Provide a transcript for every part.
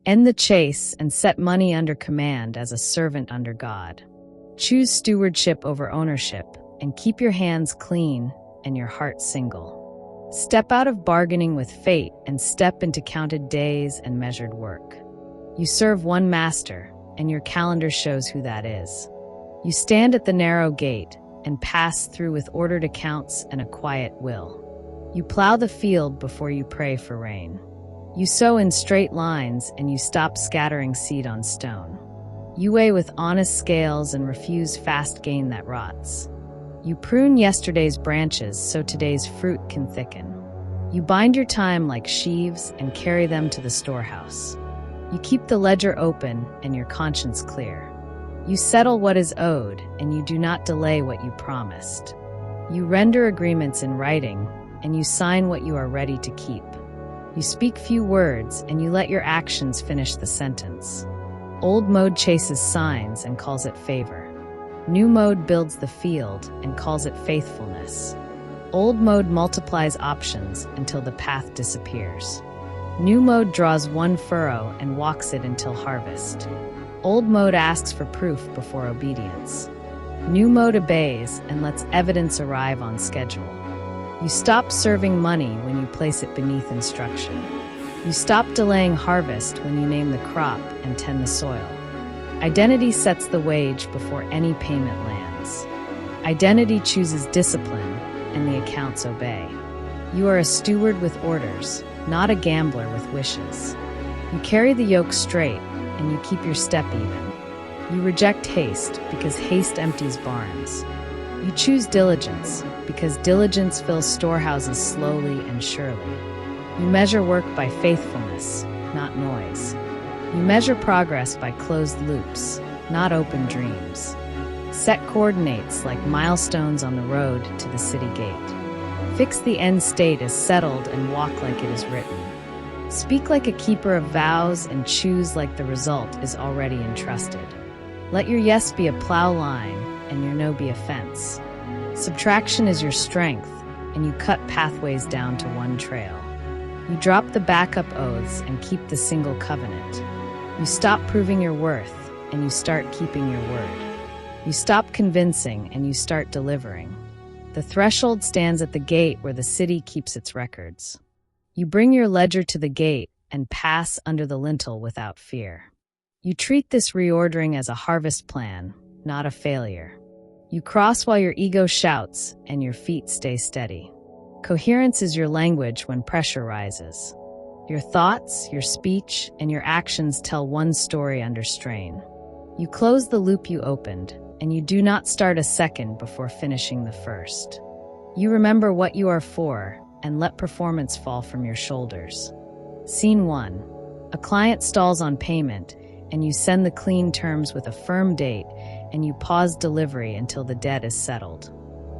End the chase and set money under command as a servant under God. Choose stewardship over ownership and keep your hands clean and your heart single. Step out of bargaining with fate and step into counted days and measured work. You serve one master, and your calendar shows who that is. You stand at the narrow gate and pass through with ordered accounts and a quiet will. You plow the field before you pray for rain. You sow in straight lines and you stop scattering seed on stone. You weigh with honest scales and refuse fast gain that rots. You prune yesterday's branches so today's fruit can thicken. You bind your time like sheaves and carry them to the storehouse. You keep the ledger open and your conscience clear. You settle what is owed and you do not delay what you promised. You render agreements in writing and you sign what you are ready to keep. You speak few words and you let your actions finish the sentence. Old mode chases signs and calls it favor. New mode builds the field and calls it faithfulness. Old mode multiplies options until the path disappears. New mode draws one furrow and walks it until harvest. Old mode asks for proof before obedience. New mode obeys and lets evidence arrive on schedule. You stop serving money when you place it beneath instruction. You stop delaying harvest when you name the crop and tend the soil. Identity sets the wage before any payment lands. Identity chooses discipline, and the accounts obey. You are a steward with orders, not a gambler with wishes. You carry the yoke straight, and you keep your step even. You reject haste, because haste empties barns. You choose diligence, because diligence fills storehouses slowly and surely. You measure work by faithfulness, not noise. You measure progress by closed loops, not open dreams. Set coordinates like milestones on the road to the city gate. Fix the end state as settled and walk like it is written. Speak like a keeper of vows and choose like the result is already entrusted. Let your yes be a plow line and your no be a fence. Subtraction is your strength, and you cut pathways down to one trail. You drop the backup oaths and keep the single covenant. You stop proving your worth, and you start keeping your word. You stop convincing, and you start delivering. The threshold stands at the gate where the city keeps its records. You bring your ledger to the gate and pass under the lintel without fear. You treat this reordering as a harvest plan, not a failure. You cross while your ego shouts, and your feet stay steady. Coherence is your language when pressure rises. Your thoughts, your speech, and your actions tell one story under strain. You close the loop you opened, and you do not start a second before finishing the first. You remember what you are for, and let performance fall from your shoulders. Scene 1. A client stalls on payment, and you send the clean terms with a firm date, and you pause delivery until the debt is settled.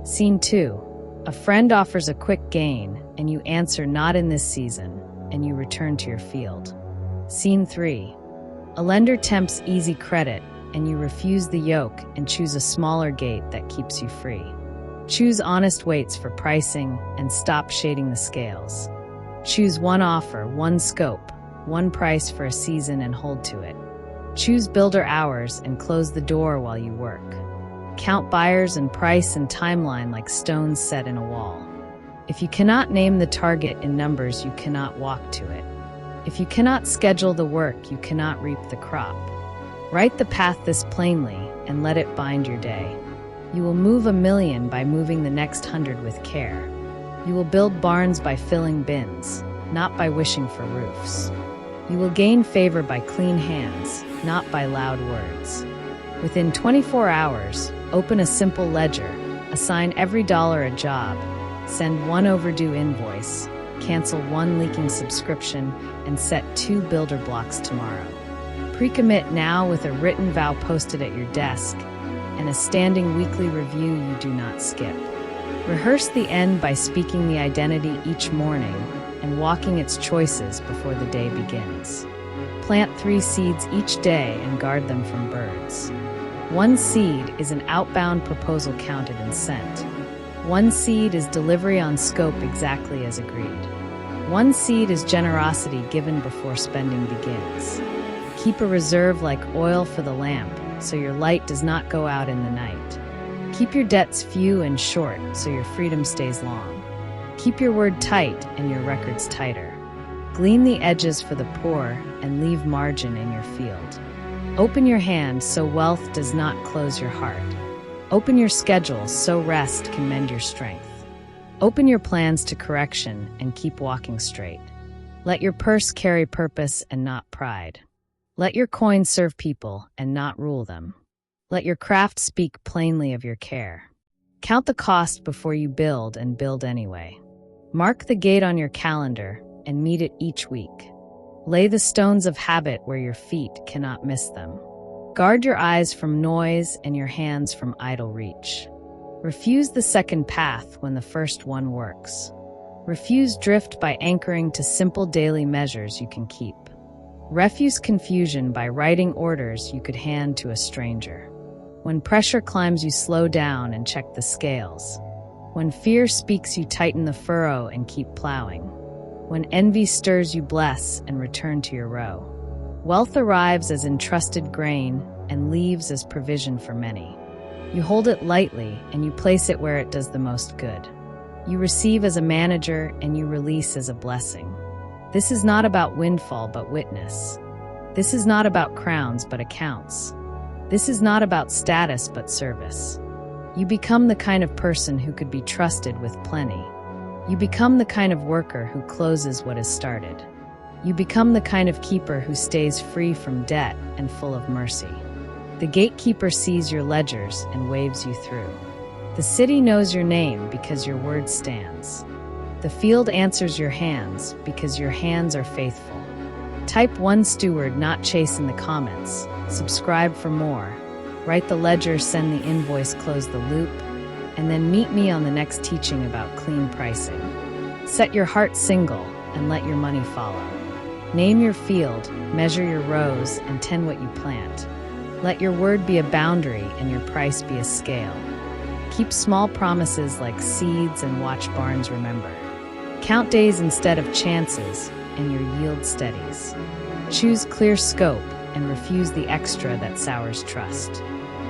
Scene 2. A friend offers a quick gain, and you answer not in this season, and you return to your field. Scene 3. A lender tempts easy credit, and you refuse the yoke and choose a smaller gate that keeps you free. Choose honest weights for pricing and stop shading the scales. Choose one offer, one scope, one price for a season and hold to it. Choose builder hours and close the door while you work. Count buyers and price and timeline like stones set in a wall. If you cannot name the target in numbers, you cannot walk to it. If you cannot schedule the work, you cannot reap the crop. Write the path this plainly and let it bind your day. You will move 1,000,000 by moving the next 100 with care. You will build barns by filling bins, not by wishing for roofs. You will gain favor by clean hands, not by loud words. Within 24 hours, open a simple ledger, assign every dollar a job, send one overdue invoice, cancel one leaking subscription, and set 2 builder blocks tomorrow. Pre-commit now with a written vow posted at your desk and a standing weekly review you do not skip. Rehearse the end by speaking the identity each morning and walking its choices before the day begins. Plant 3 seeds each day and guard them from birds. 1 seed is an outbound proposal counted and sent. 1 seed is delivery on scope exactly as agreed. 1 seed is generosity given before spending begins. Keep a reserve like oil for the lamp, so your light does not go out in the night. Keep your debts few and short, so your freedom stays long. Keep your word tight and your records tighter. Glean the edges for the poor and leave margin in your field. Open your hand so wealth does not close your heart. Open your schedule so rest can mend your strength. Open your plans to correction and keep walking straight. Let your purse carry purpose and not pride. Let your coin serve people and not rule them. Let your craft speak plainly of your care. Count the cost before you build and build anyway. Mark the gate on your calendar and meet it each week. Lay the stones of habit where your feet cannot miss them. Guard your eyes from noise and your hands from idle reach. Refuse the second path when the first one works. Refuse drift by anchoring to simple daily measures you can keep. Refuse confusion by writing orders you could hand to a stranger. When pressure climbs, you slow down and check the scales. When fear speaks, you tighten the furrow and keep plowing. When envy stirs, you bless and return to your row. Wealth arrives as entrusted grain and leaves as provision for many. You hold it lightly and you place it where it does the most good. You receive as a manager and you release as a blessing. This is not about windfall but witness. This is not about crowns but accounts. This is not about status but service. You become the kind of person who could be trusted with plenty. You become the kind of worker who closes what is started. You become the kind of keeper who stays free from debt and full of mercy. The gatekeeper sees your ledgers and waves you through. The city knows your name because your word stands. The field answers your hands because your hands are faithful. Type 1 Steward, not chase in the comments. Subscribe for more. Write the ledger, send the invoice, close the loop, and then meet me on the next teaching about clean pricing. Set your heart single and let your money follow. Name your field, measure your rows, and tend what you plant. Let your word be a boundary and your price be a scale. Keep small promises like seeds and watch barns remember. Count days instead of chances, and your yield steadies. Choose clear scope and refuse the extra that sours trust.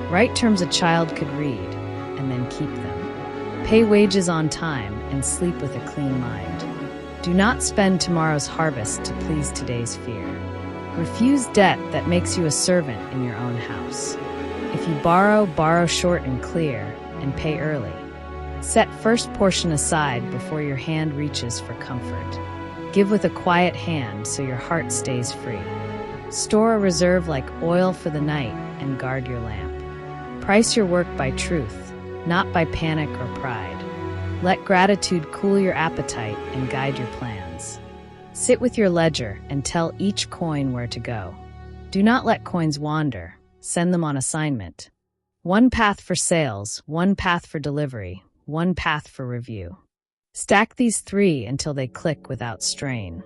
Write terms a child could read, and then keep them. Pay wages on time and sleep with a clean mind. Do not spend tomorrow's harvest to please today's fear. Refuse debt that makes you a servant in your own house. If you borrow, borrow short and clear, and pay early. Set first portion aside before your hand reaches for comfort. Give with a quiet hand so your heart stays free. Store a reserve like oil for the night and guard your lamp. Price your work by truth, not by panic or pride. Let gratitude cool your appetite and guide your plans. Sit with your ledger and tell each coin where to go. Do not let coins wander. Send them on assignment. One path for sales, one path for delivery, one path for review. Stack these 3 until they click without strain.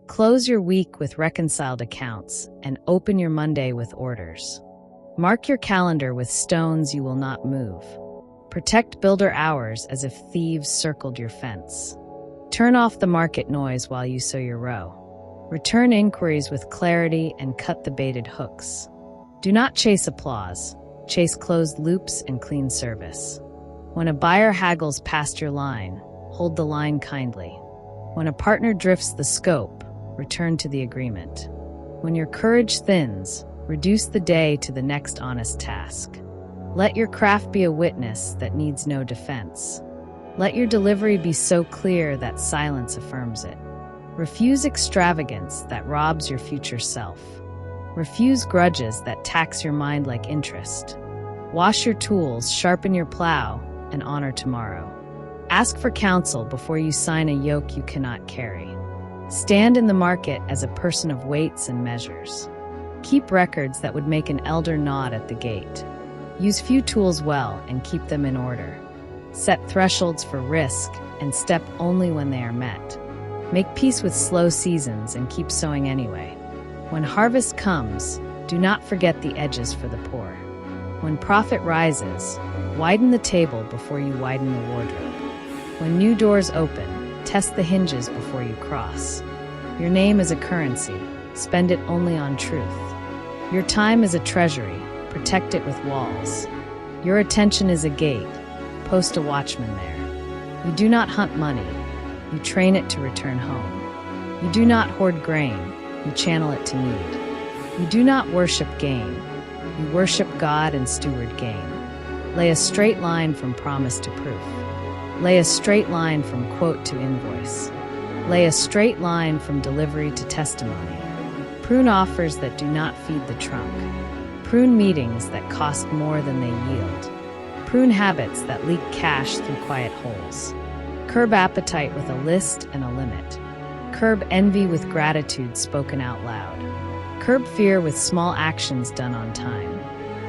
Close your week with reconciled accounts and open your Monday with orders. Mark your calendar with stones you will not move. Protect builder hours as if thieves circled your fence. Turn off the market noise while you sow your row. Return inquiries with clarity and cut the baited hooks. Do not chase applause. Chase closed loops and clean service. When a buyer haggles past your line, hold the line kindly. When a partner drifts the scope, return to the agreement. When your courage thins, reduce the day to the next honest task. Let your craft be a witness that needs no defense. Let your delivery be so clear that silence affirms it. Refuse extravagance that robs your future self. Refuse grudges that tax your mind like interest. Wash your tools, sharpen your plow, and honor tomorrow. Ask for counsel before you sign a yoke you cannot carry. Stand in the market as a person of weights and measures. Keep records that would make an elder nod at the gate. Use few tools well and keep them in order. Set thresholds for risk and step only when they are met. Make peace with slow seasons and keep sowing anyway. When harvest comes, do not forget the edges for the poor. When profit rises, widen the table before you widen the wardrobe. When new doors open, test the hinges before you cross. Your name is a currency. Spend it only on truth. Your time is a treasury. Protect it with walls. Your attention is a gate. Post a watchman there. You do not hunt money. You train it to return home. You do not hoard grain. You channel it to need. You do not worship gain. You worship God and steward gain. Lay a straight line from promise to proof. Lay a straight line from quote to invoice. Lay a straight line from delivery to testimony. Prune offers that do not feed the trunk. Prune meetings that cost more than they yield. Prune habits that leak cash through quiet holes. Curb appetite with a list and a limit. Curb envy with gratitude spoken out loud. Curb fear with small actions done on time.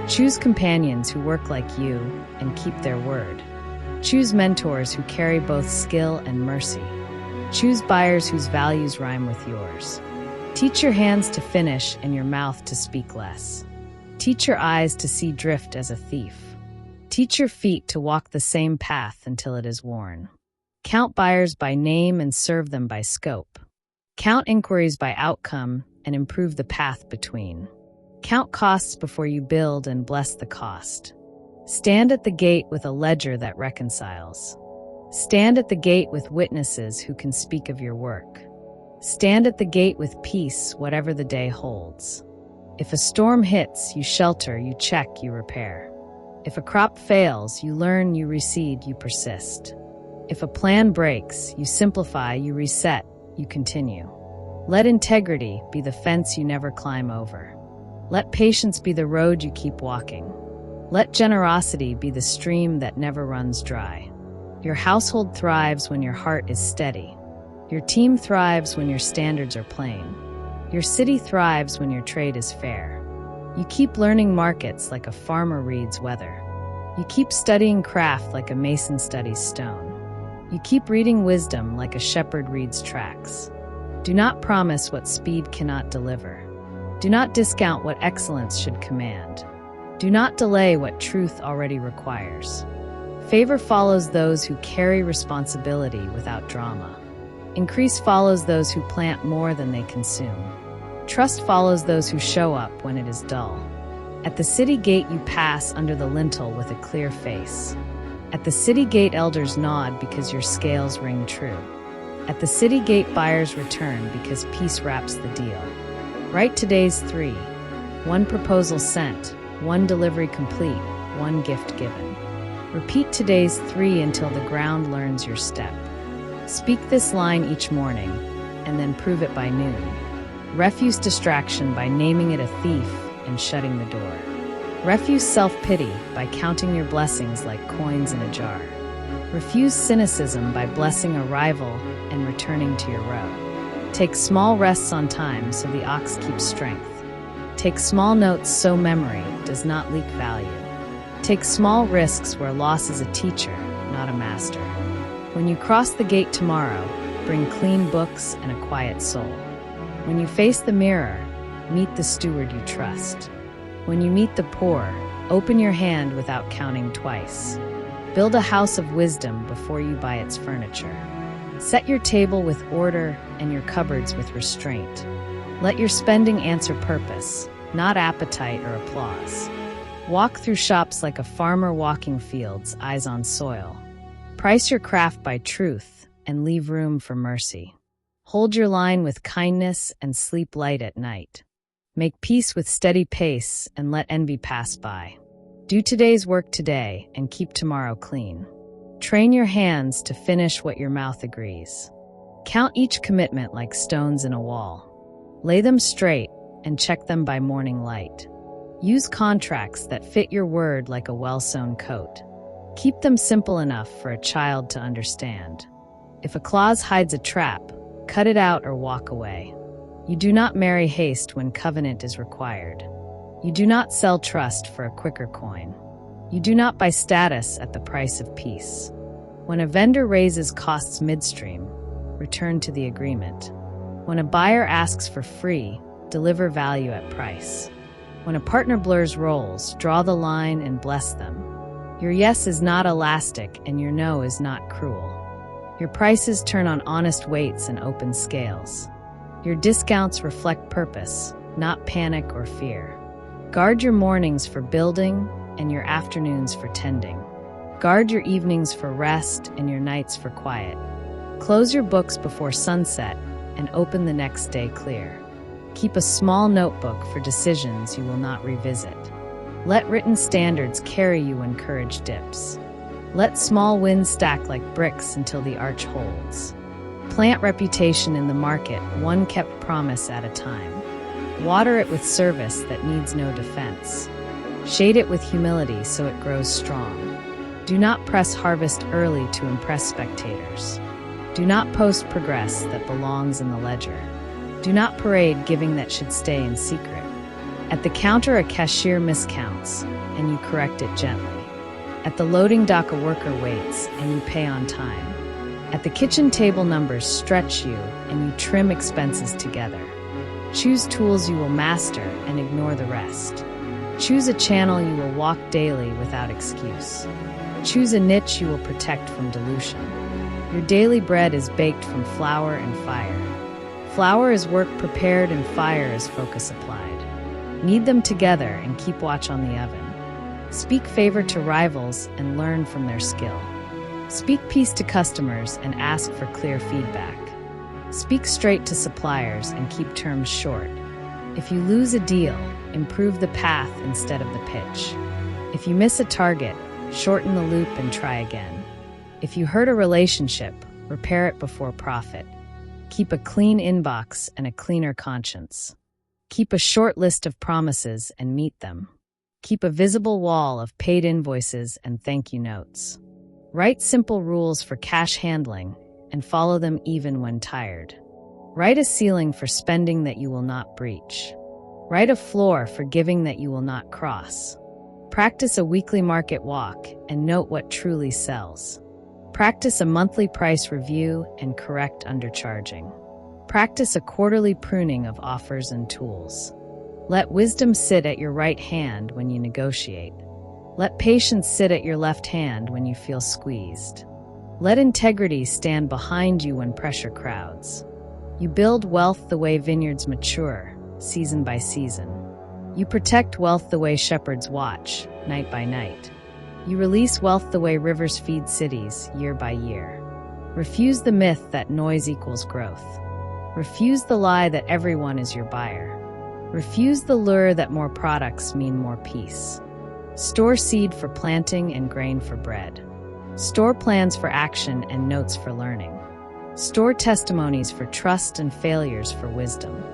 Choose companions who work like you and keep their word. Choose mentors who carry both skill and mercy. Choose buyers whose values rhyme with yours. Teach your hands to finish and your mouth to speak less. Teach your eyes to see drift as a thief. Teach your feet to walk the same path until it is worn. Count buyers by name and serve them by scope. Count inquiries by outcome and improve the path between. Count costs before you build and bless the cost. Stand at the gate with a ledger that reconciles. Stand at the gate with witnesses who can speak of your work. Stand at the gate with peace, whatever the day holds. If a storm hits, you shelter, you check, you repair. If a crop fails, you learn, you reseed, you persist. If a plan breaks, you simplify, you reset, you continue. Let integrity be the fence you never climb over. Let patience be the road you keep walking. Let generosity be the stream that never runs dry. Your household thrives when your heart is steady. Your team thrives when your standards are plain. Your city thrives when your trade is fair. You keep learning markets like a farmer reads weather. You keep studying craft like a mason studies stone. You keep reading wisdom like a shepherd reads tracks. Do not promise what speed cannot deliver. Do not discount what excellence should command. Do not delay what truth already requires. Favor follows those who carry responsibility without drama. Increase follows those who plant more than they consume. Trust follows those who show up when it is dull. At the city gate you pass under the lintel with a clear face. At the city gate elders nod because your scales ring true. At the city gate buyers return because peace wraps the deal. Write today's 3. 1 proposal sent, 1 delivery complete, 1 gift given. Repeat today's 3 until the ground learns your step. Speak this line each morning, and then prove it by noon. Refuse distraction by naming it a thief and shutting the door. Refuse self-pity by counting your blessings like coins in a jar. Refuse cynicism by blessing a rival and returning to your row. Take small rests on time so the ox keeps strength. Take small notes so memory does not leak value. Take small risks where loss is a teacher, not a master. When you cross the gate tomorrow, bring clean books and a quiet soul. When you face the mirror, meet the steward you trust. When you meet the poor, open your hand without counting twice. Build a house of wisdom before you buy its furniture. Set your table with order and your cupboards with restraint. Let your spending answer purpose, not appetite or applause. Walk through shops like a farmer walking fields, eyes on soil. Price your craft by truth and leave room for mercy. Hold your line with kindness and sleep light at night. Make peace with steady pace and let envy pass by. Do today's work today and keep tomorrow clean. Train your hands to finish what your mouth agrees. Count each commitment like stones in a wall. Lay them straight and check them by morning light. Use contracts that fit your word like a well-sewn coat. Keep them simple enough for a child to understand. If a clause hides a trap, cut it out or walk away. You do not marry haste when covenant is required. You do not sell trust for a quicker coin. You do not buy status at the price of peace. When a vendor raises costs midstream, return to the agreement. When a buyer asks for free, deliver value at price. When a partner blurs roles, draw the line and bless them. Your yes is not elastic and your no is not cruel. Your prices turn on honest weights and open scales. Your discounts reflect purpose, not panic or fear. Guard your mornings for building and your afternoons for tending. Guard your evenings for rest and your nights for quiet. Close your books before sunset and open the next day clear. Keep a small notebook for decisions you will not revisit. Let written standards carry you when courage dips. Let small wins stack like bricks until the arch holds. Plant reputation in the market, one kept promise at a time. Water it with service that needs no defense. Shade it with humility so it grows strong. Do not press harvest early to impress spectators. Do not post progress that belongs in the ledger. Do not parade giving that should stay in secret. At the counter, a cashier miscounts, and you correct it gently. At the loading dock, a worker waits, and you pay on time. At the kitchen table, numbers stretch you, and you trim expenses together. Choose tools you will master and ignore the rest. Choose a channel you will walk daily without excuse. Choose a niche you will protect from dilution. Your daily bread is baked from flour and fire. Flour is work prepared and fire is focus applied. Knead them together and keep watch on the oven. Speak favor to rivals and learn from their skill. Speak peace to customers and ask for clear feedback. Speak straight to suppliers and keep terms short. If you lose a deal, improve the path instead of the pitch. If you miss a target, shorten the loop and try again. If you hurt a relationship, repair it before profit. Keep a clean inbox and a cleaner conscience. Keep a short list of promises and meet them. Keep a visible wall of paid invoices and thank you notes. Write simple rules for cash handling and follow them even when tired. Write a ceiling for spending that you will not breach. Write a floor for giving that you will not cross. Practice a weekly market walk and note what truly sells. Practice a monthly price review and correct undercharging. Practice a quarterly pruning of offers and tools. Let wisdom sit at your right hand when you negotiate. Let patience sit at your left hand when you feel squeezed. Let integrity stand behind you when pressure crowds. You build wealth the way vineyards mature, season by season. You protect wealth the way shepherds watch, night by night. You release wealth the way rivers feed cities, year by year. Refuse the myth that noise equals growth. Refuse the lie that everyone is your buyer. Refuse the lure that more products mean more peace. Store seed for planting and grain for bread. Store plans for action and notes for learning. Store testimonies for trust and failures for wisdom.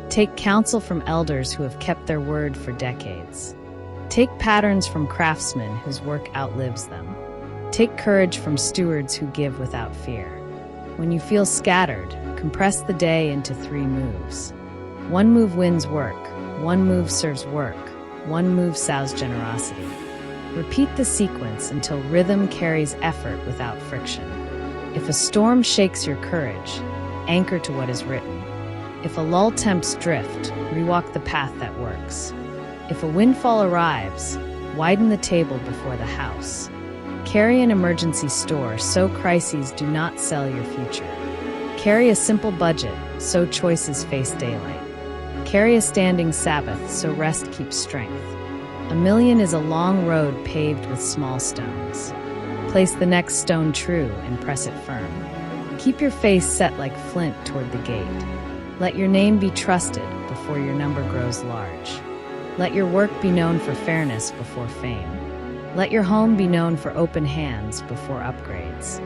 Take counsel from elders who have kept their word for decades. Take patterns from craftsmen whose work outlives them. Take courage from stewards who give without fear. When you feel scattered, compress the day into 3 moves. 1 move wins work, 1 move serves work, 1 move sows generosity. Repeat the sequence until rhythm carries effort without friction. If a storm shakes your courage, anchor to what is written. If a lull tempts drift, rewalk the path that works. If a windfall arrives, widen the table before the house. Carry an emergency store so crises do not sell your future. Carry a simple budget so choices face daylight. Carry a standing Sabbath so rest keeps strength. A million is a long road paved with small stones. Place the next stone true and press it firm. Keep your face set like flint toward the gate. Let your name be trusted before your number grows large. Let your work be known for fairness before fame. Let your home be known for open hands before upgrades.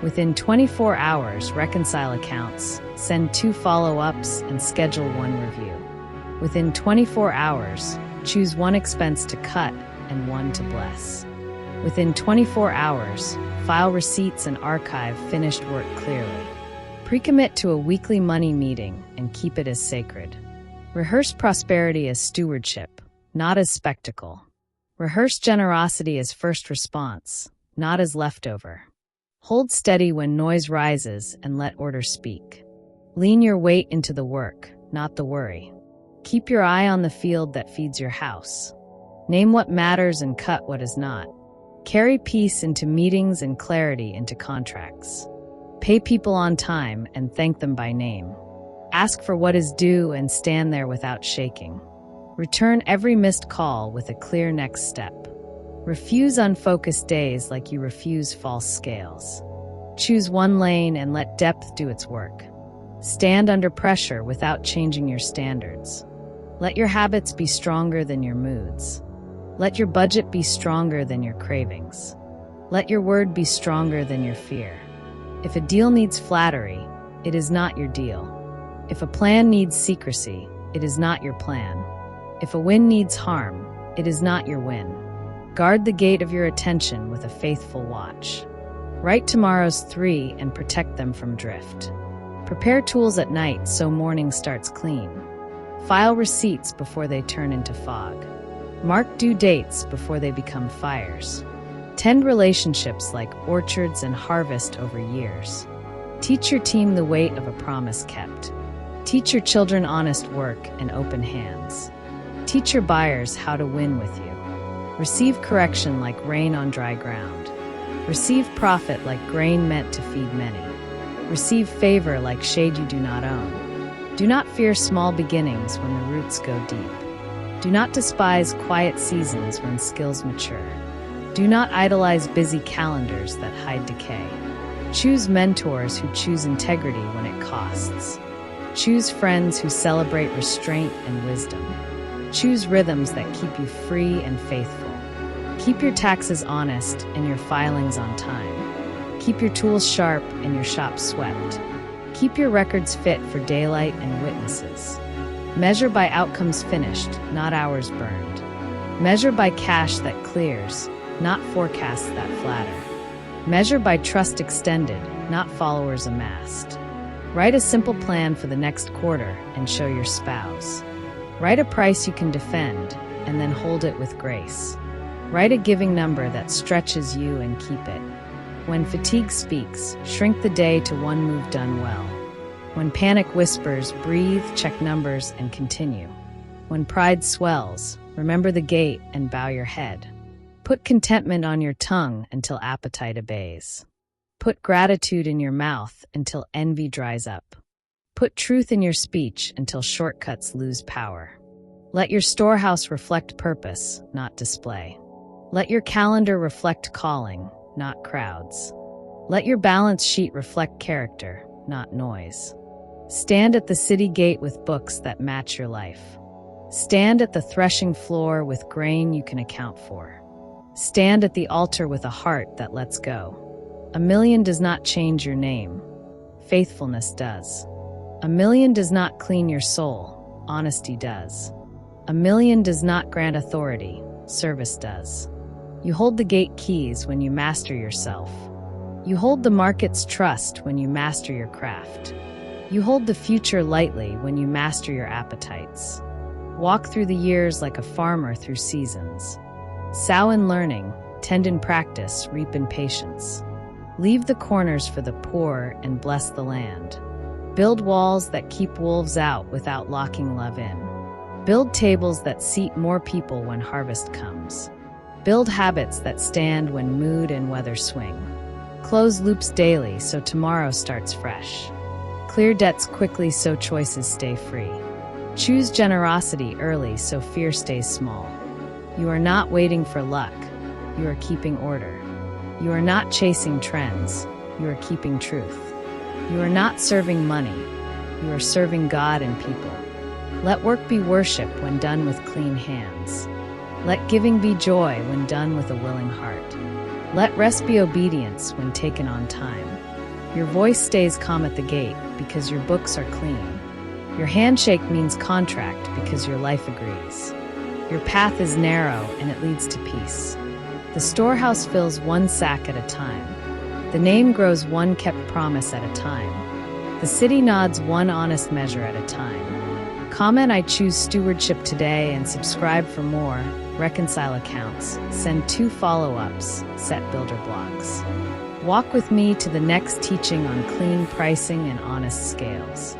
Within 24 hours, reconcile accounts, send 2 follow-ups, and schedule 1 review. Within 24 hours, choose 1 expense to cut and 1 to bless. Within 24 hours, file receipts and archive finished work clearly. Pre-commit to a weekly money meeting and keep it as sacred. Rehearse prosperity as stewardship, not as spectacle. Rehearse generosity as first response, not as leftover. Hold steady when noise rises and let order speak. Lean your weight into the work, not the worry. Keep your eye on the field that feeds your house. Name what matters and cut what is not. Carry peace into meetings and clarity into contracts. Pay people on time and thank them by name. Ask for what is due and stand there without shaking. Return every missed call with a clear next step. Refuse unfocused days like you refuse false scales. Choose one lane and let depth do its work. Stand under pressure without changing your standards. Let your habits be stronger than your moods. Let your budget be stronger than your cravings. Let your word be stronger than your fear. If a deal needs flattery, it is not your deal. If a plan needs secrecy, it is not your plan. If a win needs harm, it is not your win. Guard the gate of your attention with a faithful watch. Write tomorrow's 3 and protect them from drift. Prepare tools at night so morning starts clean. File receipts before they turn into fog. Mark due dates before they become fires. Tend relationships like orchards and harvest over years. Teach your team the weight of a promise kept. Teach your children honest work and open hands. Teach your buyers how to win with you. Receive correction like rain on dry ground. Receive profit like grain meant to feed many. Receive favor like shade you do not own. Do not fear small beginnings when the roots go deep. Do not despise quiet seasons when skills mature. Do not idolize busy calendars that hide decay. Choose mentors who choose integrity when it costs. Choose friends who celebrate restraint and wisdom. Choose rhythms that keep you free and faithful. Keep your taxes honest and your filings on time. Keep your tools sharp and your shop swept. Keep your records fit for daylight and witnesses. Measure by outcomes finished, not hours burned. Measure by cash that clears, not forecasts that flatter. Measure by trust extended, not followers amassed. Write a simple plan for the next quarter and show your spouse. Write a price you can defend and then hold it with grace. Write a giving number that stretches you and keep it. When fatigue speaks, shrink the day to one move done well. When panic whispers, breathe, check numbers, and continue. When pride swells, remember the gate and bow your head. Put contentment on your tongue until appetite obeys. Put gratitude in your mouth until envy dries up. Put truth in your speech until shortcuts lose power. Let your storehouse reflect purpose, not display. Let your calendar reflect calling, not crowds. Let your balance sheet reflect character, not noise. Stand at the city gate with books that match your life. Stand at the threshing floor with grain you can account for. Stand at the altar with a heart that lets go. $1 million does not change your name. Faithfulness does. $1 million does not clean your soul. Honesty does. $1 million does not grant authority. Service does. You hold the gate keys when you master yourself. You hold the market's trust when you master your craft. You hold the future lightly when you master your appetites. Walk through the years like a farmer through seasons. Sow in learning, tend in practice, reap in patience. Leave the corners for the poor and bless the land. Build walls that keep wolves out without locking love in. Build tables that seat more people when harvest comes. Build habits that stand when mood and weather swing. Close loops daily so tomorrow starts fresh. Clear debts quickly so choices stay free. Choose generosity early so fear stays small. You are not waiting for luck. You are keeping order. You are not chasing trends. You are keeping truth. You are not serving money. You are serving God and people. Let work be worship when done with clean hands. Let giving be joy when done with a willing heart. Let rest be obedience when taken on time. Your voice stays calm at the gate because your books are clean. Your handshake means contract because your life agrees. Your path is narrow and it leads to peace. The storehouse fills one sack at a time. The name grows one kept promise at a time. The city nods one honest measure at a time. Comment I choose stewardship today and subscribe for more. Reconcile accounts. Send 2 follow-ups. Set builder blocks. Walk with me to the next teaching on clean pricing and honest scales.